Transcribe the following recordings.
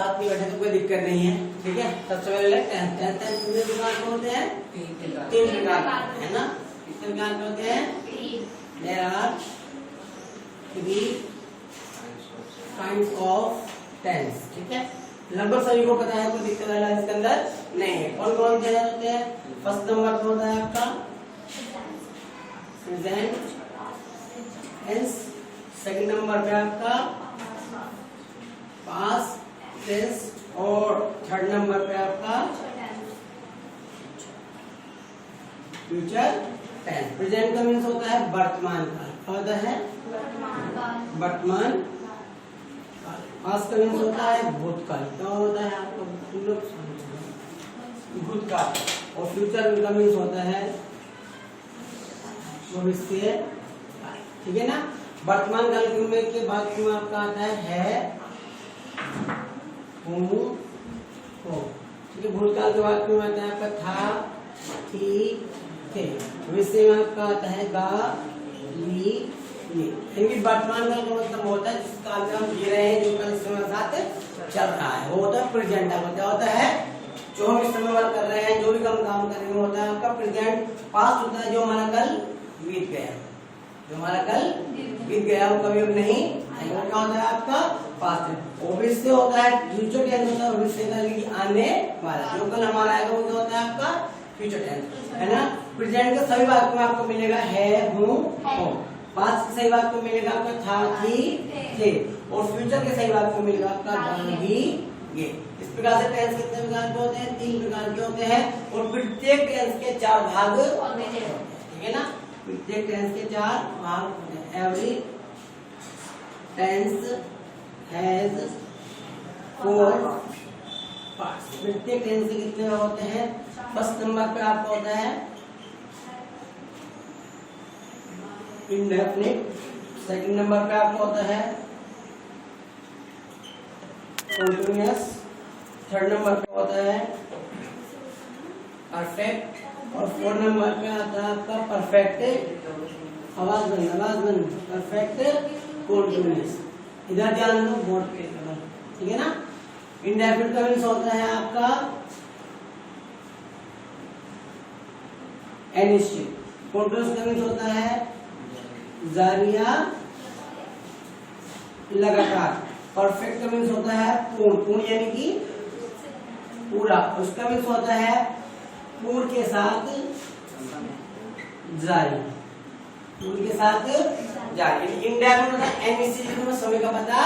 साथ में बैठे तो कोई दिक्कत नहीं है, ठीक है। सबसे पहले टेंस कितने प्रकार के होते हैं? 3 प्रकार है ना। कितने प्रकार के होते हैं? There are 3 kinds of tense, ठीक है। लगभग सभी को पता है, कोई दिक्कत वाला इसके अंदर नहीं है। कौन कौन से होते हैं? फर्स्ट नंबर पे होता है आपका प्रेजेंट टेंस, सेकंड नंबर पे आपका पास्ट टेंस और थर्ड नंबर पे आपका फ्यूचर टेंस। प्रेजेंट का मीन्स होता है वर्तमान काल, क्या होता है? वर्तमान काल। पास्ट का मीन्स होता है भूतकाल, क्या होता है आपको? भूतकाल। और फ्यूचर का मीन्स होता है भविष्य काल, ठीक है ना। वर्तमान काल के बाद क्यों आपका आता है हूँ, हो, ठीक है। भूतकाल के बाद क्यों आता है आपका था, थी, थे। भविष्य में आपका आता है गा, ली, ये। इनकी वर्तमान काल का मतलब होता है जिस काल में हम जी रहे हैं, जो कल समय साथ चल रहा है, वो होता है प्रेजेंट। क्या होता है? जो हम इस समय कर रहे हैं, जो भी काम कर रहे हैं, वो होता है आपका प्रेजेंट। पास्ट होता है जो हमारा कल बीत गया, जो हमारा कल बीत गया वो कभी अब नहीं, वो क्या होता है आपका पास्ट। भविष्य होता है फ्यूचर टेंस, होता है भविष्य का आने वाला, जो कल हमारा आएगा वो क्या होता है आपका फ्यूचर टेंस, है ना। प्रेजेंट के सभी वाक्यों में आपको मिलेगा है, हूँ, हो। पास्ट के सही वाक्य में मिलेगा आपका था, थी, थे। और फ्यूचर के सही वाक्य में मिलेगा आपका भी, ये। इस प्रकार से टेंस कितने प्रकार के होते हैं? 3 प्रकार के होते हैं। और प्रत्येक टेंस के 4 भाग होते हैं, ठीक है ना। प्रत्येक टेंस के 4 भाग होते हैं। Every tense has 4 parts. प्रत्येक टेंस के कितने होते हैं? फर्स्ट नंबर पे आपका होता है इंडेफिनिट, सेकंड नंबर पे आपका होता है कंटीन्यूअस, थर्ड नंबर पे होता है परफेक्ट और फोर्थ नंबर पे आता है आपका परफेक्ट आवाज बंद परफेक्ट कंटीन्यूअस। इधर ध्यान दो बोर्ड पे, ठीक है ना। इंडेफिनिट का मीन्स होता है आपका अनिश्चित। कंटीन्यूअस का मीन्स होता है जारिया लगातार। परफेक्ट का मीन्स होता है पूर्ण, पूर्ण यानी कि पूरा। उसका मीन्स होता है पूर्ण के साथ जारी, पूर्ण के साथ जारी। इंडेफिनिट होता है अनिश्चित में समय का पता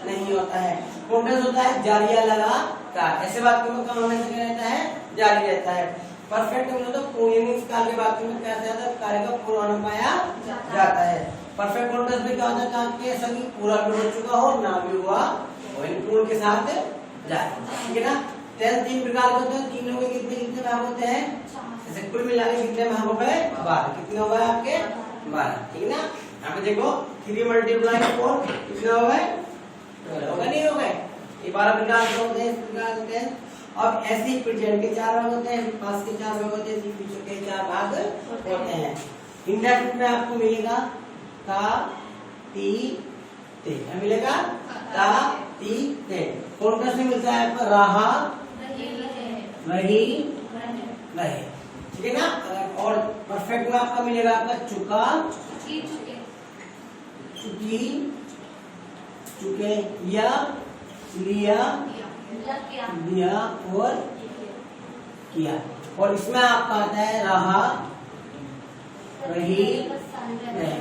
नहीं होता है। कंटीन्यूअस होता है जारिया लगातार, ऐसे वाक्यों में काम हमेशा क्या रहता है? जारी रहता है। परफेक्ट में मतलब पूर्ण काल के वाक्य में क्या जाता है? कार्य का पूरा होना पाया जाता है। परफेक्ट कंटीन्यूअस में क्या होता है? काम के ऐसा कि पूरा भी हो चुका हो, ना भी हुआ हो, पूर्ण के साथ जाए, ठीक है ना। टेंस 3 प्रकार के होते हैं। तीनों के कितने कितने भाग होते हैं? जैसे कुल मिला के कितने भाग हो गए? 12। कितने हो गए आपके? 12, ठीक है ना। यहाँ पे देखो 3 × 4 कितने हो गए? 12 हो गए, नहीं हो गए? ये 12 प्रकार के होते हैं। इस प्रकार से टेंस। अब ऐसे ही प्रेजेंट के 4 भाग होते हैं, पास्ट के 4 भाग होते हैं, फ्यूचर के 4 भाग होते हैं। इंडेफिनिट में आपको मिलेगा ता, ती, ते। क्या मिलेगा? ता, ती, ते। कंटीन्यूअस में मिलता है आपका रहा, रही, रहे, ठीक है ना। और परफेक्ट में आपका मिलेगा आपका चुका, चुकी, चुके, या, लिया, लिया और किया। और इसमें आपका आता है रहा, रही, रहे।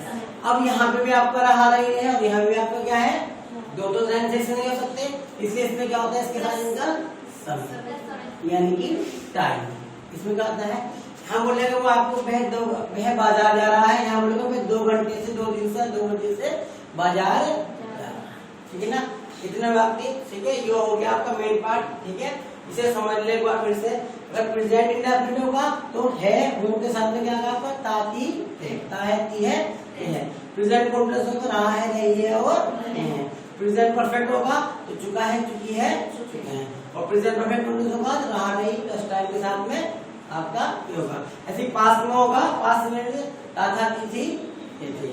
अब यहाँ पे भी आपका रहा, रही है, और यहाँ भी आपका क्या है? दो ट्रांजेक्शन नहीं हो सकते, इसलिए इसमें क्या होता है? इसके साथ इनका समय यानी कि टाइम। इसमें क्या होता है? हम बोलेंगे वो आपको वह बाजार जा रहा है, यहाँ बोलेगा मैं 2 घंटे से 2 दिन से 2 घंटे से बाजार जा रहा है, ठीक है ना। इतना वाक्य, ठीक है। ये हो गया आपका मेन पार्ट, ठीक है। इसे समझ ले एक बार फिर से। अगर प्रेजेंट इंडेफिनिट होगा तो है, हूं के साथ में क्या आएगा आपका? ताती, थे। ता है, ती है, ते है। प्रेजेंट कंटीन्यूअस होगा रहा है, रही है और है। प्रेजेंट परफेक्ट होगा तो चुका है, चुकी है, चुके हैं। और प्रेजेंट परफेक्ट कंटीन्यूअस होगा तो रहा, रही प्लस टाइम के साथ में आपका ये होगा। ऐसे पास्ट में होगा, पास्ट में था, ती थी, थे।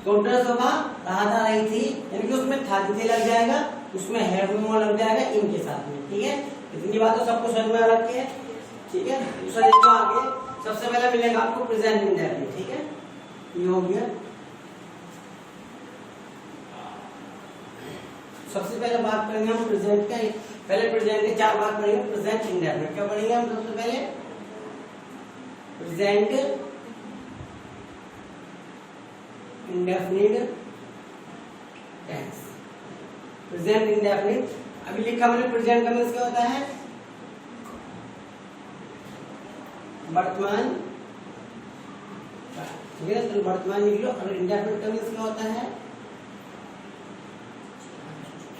कंटीन्यूअस होगा रहा था, रही थी, यानी कि उसमें था, थे लग जाएगा, उसमें हैव में लग जाएगा इन के साथ में, ठीक है। इतनी बात तो सबको समझ में आ रखी है, ठीक है। दूसरा देखो आगे, सबसे पहले मिलेगा आपको प्रेजेंट इंडेफिनिट, ठीक है। ये हो गया। सबसे पहले बात करेंगे हम प्रेजेंट का, पहले प्रेजेंट के 4 बात पढ़ेंगे। प्रेजेंट इंडेफिनिट क्या पढ़ेंगे हम सबसे पहले? Present indefinite tense. Present indefinite अभी लिखा मैंने, प्रेजेंट का मींस क्या होता है? वर्तमान, ठीक है। तो वर्तमान लिख लो। और इंडेफिनिट का मींस क्या होता है?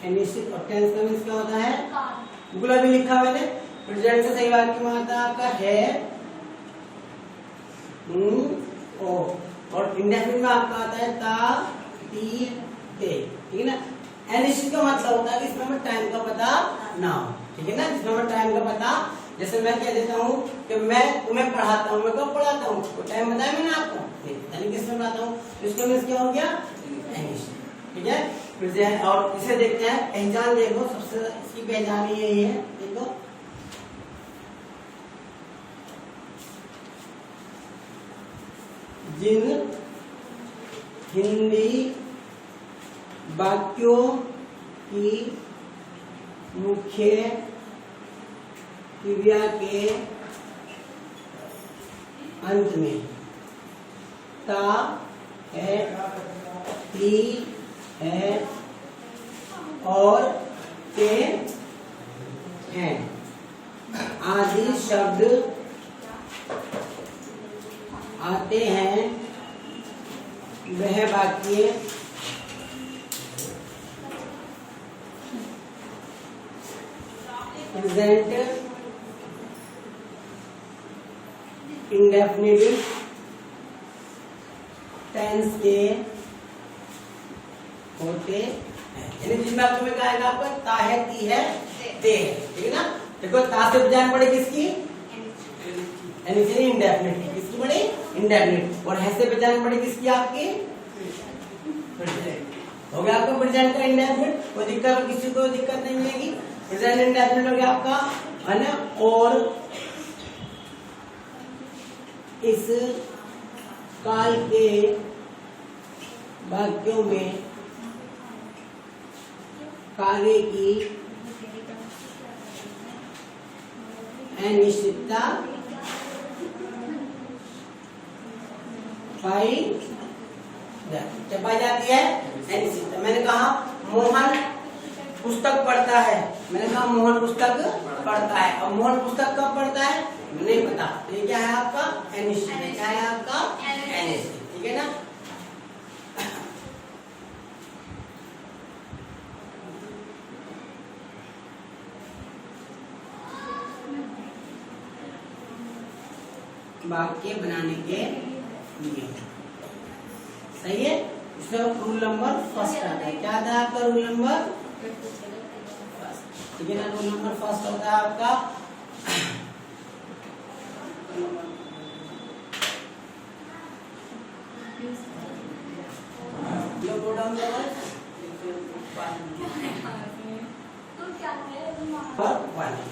अनिश्चित। और टेंस का मींस क्या होता है? बिल्कुल अभी लिखा मैंने। प्रेजेंट से सही वाक्य में आता है आपका है ओ, और इंडेफिनिट में आपका आता है ता ती ते, ठीक है ना। अनिश्चित का मतलब होता है कि इसमें हमें टाइम का पता ना हो, ठीक है ना। जिसमें हमें टाइम का पता, जैसे मैं कह देता हूँ कि मैं तुम्हें पढ़ाता हूँ, मैं कब पढ़ाता हूँ, तो टाइम बताया मैंने आपको, यानी किसमें पढ़ाता हूँ, इसका मींस क्या हो गया? अनिश्चित, ठीक है। प्रेजेंट। और इसे देखते हैं, पहचान देखो, सबसे इसकी पहचान यही है, देखो। जिन हिंदी वाक्यों की मुख्य क्रिया के अंत में ता है, ती है और ते हैं आदि शब्द आते हैं, वह वाक्य प्रेजेंट इंडेफिनिट टेंस के होते हैं। यानी जिसमें आपको में क्या आएगा आपका? ता है, ती है, ते है, ठीक है ना। देखो ता से पहचान पड़े किसकी? इंडेफिनिट। किसकी पड़े? इंडेफिनिट। और है से पहचान पड़े किसकी? आपकी हो गया आपका प्रेजेंट का इंडेफिनिट। कोई दिक्कत, किसी को दिक्कत नहीं मिलेगी। प्रेजेंट इंडेफिनिट हो गया आपका, है ना। और इस काल के वाक्यों में कार्य की अनिश्चितता पाई जाती है। अनिश्चितता, मैंने कहा मोहन पुस्तक पढ़ता है, मैंने कहा मोहन पुस्तक पढ़ता है। और मोहन पुस्तक कब पढ़ता है नहीं पता, ये क्या है आपका? अनिश्चित। क्या है आपका? अनिश्चित, ठीक है ना। वाक्य बनाने के लिए सही है। इसका रूल नंबर फर्स्ट आता है। क्या था आपका रूल नंबर फर्स्ट, ठीक है ना। रूल नंबर फर्स्ट होता है आपका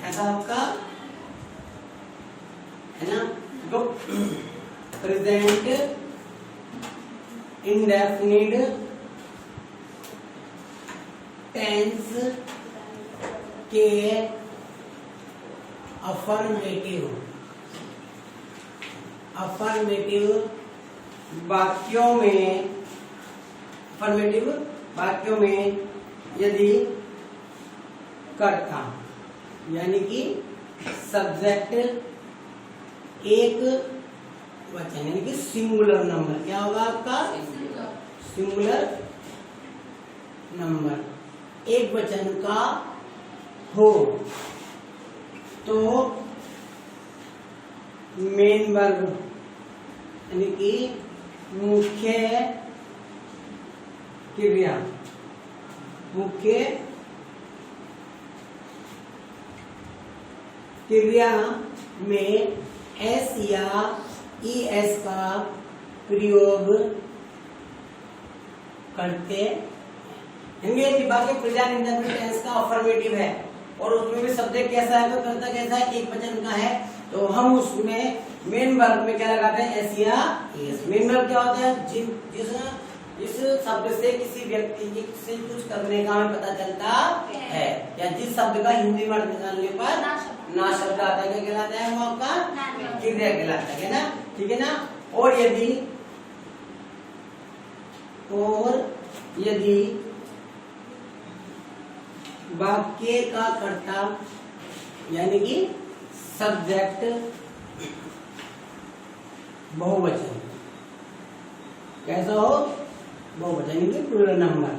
ऐसा आपका है ना। तो प्रेजेंट इंडेफिनिट टेंस के अफर्मेटिव वाक्यों में यदि कर्ता यानी कि सब्जेक्ट एक वचन यानी कि सिंगुलर नंबर, क्या होगा आपका? सिंगुलर नंबर एक वचन का हो तो मेन वर्ब यानी कि मुख्य क्रिया में एस या ईएस का प्रयोग करते, हिंदी विभाग के प्रेजेंट इंडेफिनिट टेंस का अफर्मेटिव है और उसमें भी सब्जेक्ट कैसा है, तो कर्ता कैसा है, एक वचन का है। तो हम उसमें मेन वर्ब में क्या लगाते हैं, एस या एस। मेन वर्ब क्या होता है, जिस शब्द से किसी व्यक्ति से कुछ करने का हमें पता चलता है, या जिस शब्द का हिंदी में निकालने पर ना शब्द आता है, क्या कहलाता है, वो आपका क्रिया कहलाता है ना, ठीक है ना। और यदि वाक्य का कर्ता यानी कि सब्जेक्ट बहुवचन, कैसा हो, बहुवचन यानी कि प्लूरल नंबर,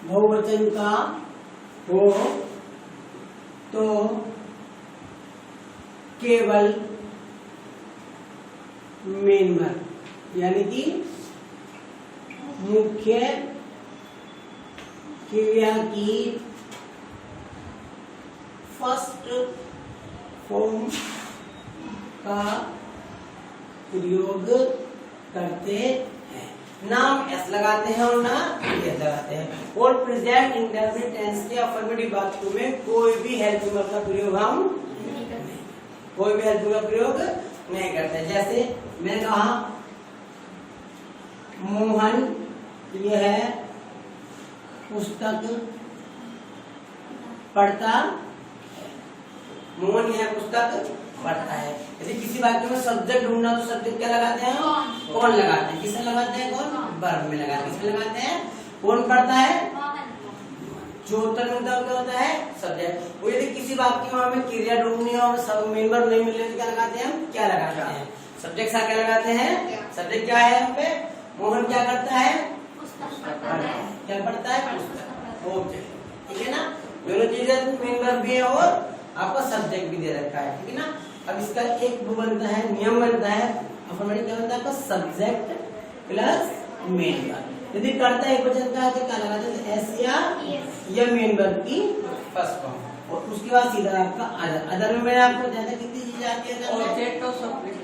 बहुवचन का हो तो केवल मेन वर्ब यानी कि मुख्य क्रिया की फर्स्ट फॉर्म का प्रयोग करते हैं। नाम एस लगाते हैं और ना एस लगाते हैं। और प्रेजेंट इंडेफिनिट टेंस के अफर्मेटिव वाक्यों में कोई भी हेल्पिंग वर्ब का प्रयोग हम कोई भी हेल्पिंग का प्रयोग नहीं करते। जैसे मैंने कहा मोहन यह पुस्तक पढ़ता है, मोहन यह पुस्तक पढ़ता है। यदि किसी वाक्य में सब्जेक्ट ढूंढना तो सब्जेक्ट क्या लगाते हैं, कौन लगाते हैं, किसमें लगाते हैं, कौन, वर्ब में लगाते हैं। किसमें लगाते हैं, कौन पढ़ता है, जो उत्तर मिलता है क्या होता है, सब्जेक्ट। वो यदि किसी वाक्य में हमें क्रिया ढूंढनी है और सब मेन वर्ब नहीं मिले तो क्या लगाते हैं, हम क्या लगाते हैं, सब्जेक्ट सा क्या लगाते हैं। सब्जेक्ट क्या है यहाँ पे, मोहन क्या करता है, क्या पढ़ता है, ऑब्जेक्ट, ठीक है ना। दोनों चीजें मेन वर्ब भी है और आपका सब्जेक्ट भी दे रखा है, ठीक है ना। अब इसका एक वो बनता है, नियम बनता है, अफर्मेटिव क्या बनता है आपका, सब्जेक्ट प्लस मेन वर्ब। यदि कर्ता एक वचन का है तो क्या लगाते हैं, एस या मेन वर्ब की फर्स्ट फॉर्म। और उसके बाद सीधा आपका अदर। अदर में मैंने आपको ज्यादा कितनी चीजें आती है, ऑब्जेक्ट और सब्जेक्ट।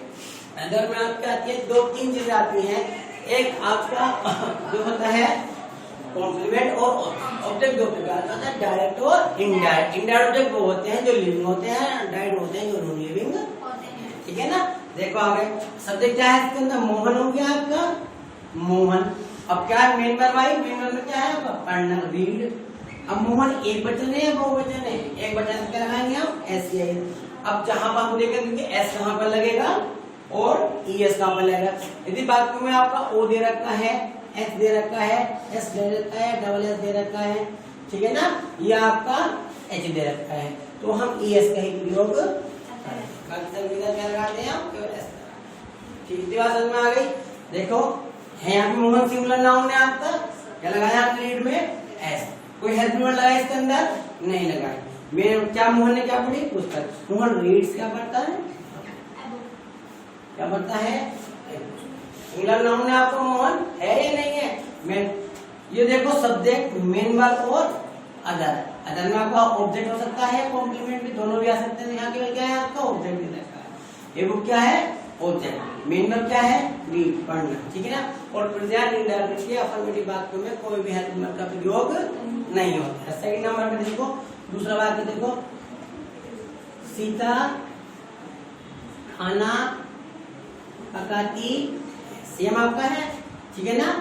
अदर में आपके आती है 2-3 चीजें आती हैं। एक आपका जो होता है कॉम्प्लीमेंट और ऑब्जेक्ट, दो प्रकार का होता है, डायरेक्ट और इनडायरेक्ट। इनडायरेक्ट ऑब्जेक्ट वो होते हैं जो लिविंग होते हैं, डायरेक्ट होते हैं जो नॉन लिविंग होते हैं, ठीक है ना। देखो आगे सब्जेक्ट क्या है इसके अंदर, मोहन हो गया आपका, मोहन। अब क्या है, main verb I, main verb में क्या है आपका, पढ़ना, रीड। अब मोहन एक वचन है या बहुवचन है, एक वचन क्या लगाएंगे हम, एस या एस। अब जहां पर हम देखेंगे एस कहां पर लगेगा और ईएस कहां पर लगेगा। यदि वाक्य में आपका ओ दे रखा है, एस दे रखा है, एस दे रखा है, डबल एस दे रखा है, ठीक है ना, या आपका एच दे रखा है, तो हम ईएस का ही प्रयोग क्या लगाते हैं हम, ठीक है। बात समझ में आ गई। देखो है यहाँ पे मोहन सिंगुलर नाउन है आपका, क्या लगाया आपने रीड में, एस। कोई हेल्प वर्ड लगाया इसके अंदर, नहीं लगाया। मेरे क्या मोहन ने क्या पढ़ी, पुस्तक। मोहन रीड्स क्या पढ़ता है, क्या पढ़ता है, सिंगुलर नाउन है आपको, मोहन है या नहीं है। मेन ये देखो सब्जेक्ट, मेन वर्ब और अदर। अदर में आपका ऑब्जेक्ट हो सकता है, कॉम्प्लीमेंट भी, दोनों भी आ सकते हैं। यहाँ केवल क्या है आपका ऑब्जेक्ट भी रहता है। ये बुक क्या है, ऑब्जेक्ट। मेन वर्ब क्या है, रीड, पढ़ना, ठीक है ना। और प्रेजेंट इंडेफिनिट के अफर्मेटिव वाक्यों में कोई भी हेल्प वर्ब का प्रयोग नहीं होता है। सेकंड नंबर पे देखो, दूसरा वाक्य देखो, सीता खाना पकाती, सेम आपका है, ठीक है ना।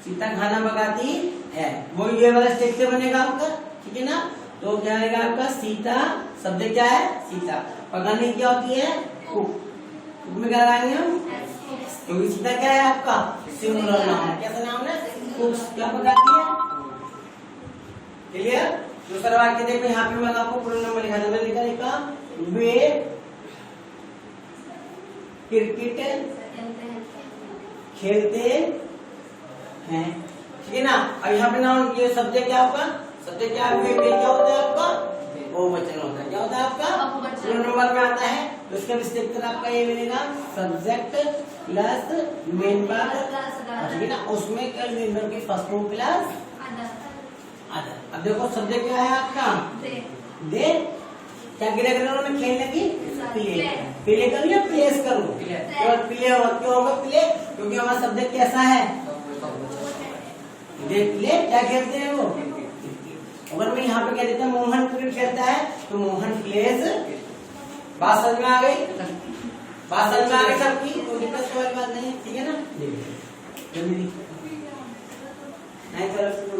सीता खाना पकाती है, वो ये वाला स्टेप से बनेगा आपका, ठीक है ना। तो क्या आएगा आपका, सीता, सब्जेक्ट क्या है, सीता, पकाने क्या होती है, कुक। कुक में क्या लगाएंगे हम, क्योंकि सीता क्या है आपका, सिंगुलर नाउन है। कैसा नाउन है, कुक, क्या पकाती है, क्लियर। दूसरा वाक्य देखो, यहाँ पे मैं आपको पूरा नंबर लिखा था, मैंने लिखा वे क्रिकेट खेलते हैं, ठीक है ना। अब यहाँ पे नाउन, ये सब्जेक्ट क्या आपका, सब्जेक्ट क्या है, क्या होता है आपका, बहुवचन होता है, क्या होता है आपका, पूरा नंबर में आता है। तो इसका विशेषण आपका ये मिलेगा, सब्जेक्ट प्लस मेन वर्ब, ठीक है ना। उसमें क्या, मेन वर्ब की फर्स्ट फॉर्म प्लस अदर। अब देखो सब्जेक्ट क्या है आपका, दे, क्या क्रिया करना उन्होंने, खेलने की, प्ले, प्ले करूँ या प्लेस करूँ, प्ले होगा, क्यों होगा प्ले, क्योंकि हमारा सब्जेक्ट कैसा है, ले क्या खेलते हैं वो। अगर मैं यहाँ पे कह देता मोहन क्रिकेट खेलता है तो मोहन प्लेज। बात समझ में आ गई, बात समझ में आ गई सबकी, कोई दिक्कत वाली बात नहीं है, ठीक है ना। जल्दी नहीं तो